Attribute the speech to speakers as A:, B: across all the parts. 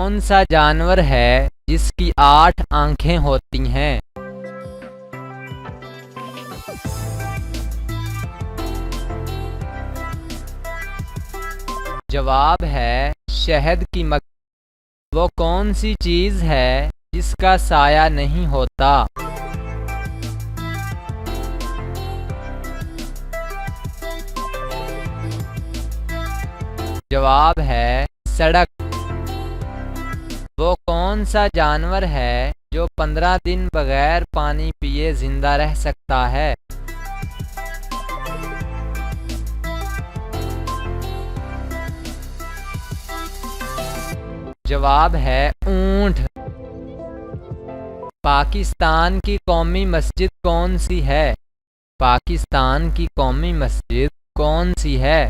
A: कौन सा जानवर है जिसकी 8 आंखें होती हैं? जवाब है शहद की मक्खी। वो कौन सी चीज़ है जिसका साया नहीं होता? जवाब है सड़क। वो कौन सा जानवर है जो 15 दिन बगैर पानी पिए जिंदा रह सकता है? जवाब है ऊंट। पाकिस्तान की कौमी मस्जिद कौन सी है? पाकिस्तान की कौमी मस्जिद कौन सी है?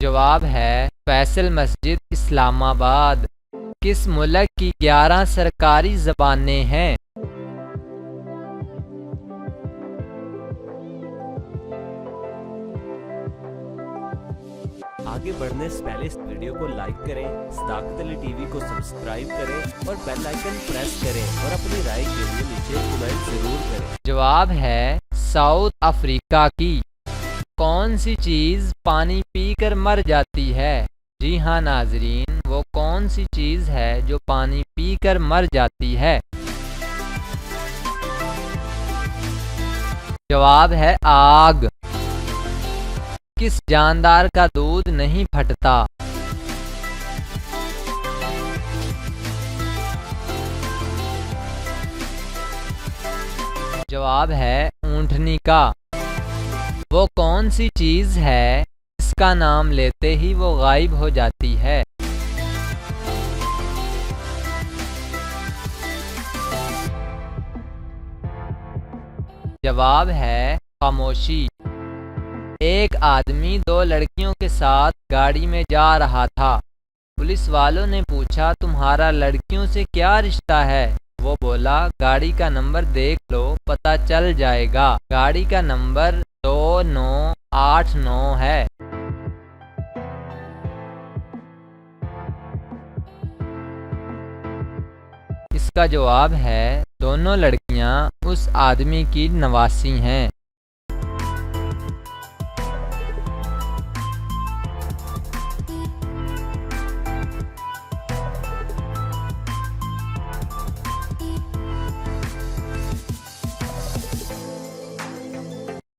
A: जवाब है फैसल मस्जिद इस्लामाबाद। किस मुल्क की 11 सरकारी ज़बानें हैं?
B: आगे बढ़ने से पहले इस वीडियो को लाइक करें, सदाकत अली टीवी को सब्सक्राइब करें और बेल आइकन प्रेस करें और अपनी राय के लिए नीचे कमेंट जरूर करें।
A: जवाब है साउथ अफ्रीका की। कौन सी चीज़ पानी पीकर मर जाती है? जी हाँ नाजरीन, वो कौन सी चीज़ है जो पानी पीकर मर जाती है? जवाब है आग। किस जानदार का दूध नहीं फटता? जवाब है ऊंटनी का। वो कौन सी चीज़ है जिसका नाम लेते ही वो गायब हो जाती है? जवाब है खामोशी। एक आदमी 2 लड़कियों के साथ गाड़ी में जा रहा था। पुलिस वालों ने पूछा तुम्हारा लड़कियों से क्या रिश्ता है? वो बोला गाड़ी का नंबर देख लो पता चल जाएगा। गाड़ी का नंबर 2989 है। इसका जवाब है दोनों लड़कियां उस आदमी की नवासी हैं।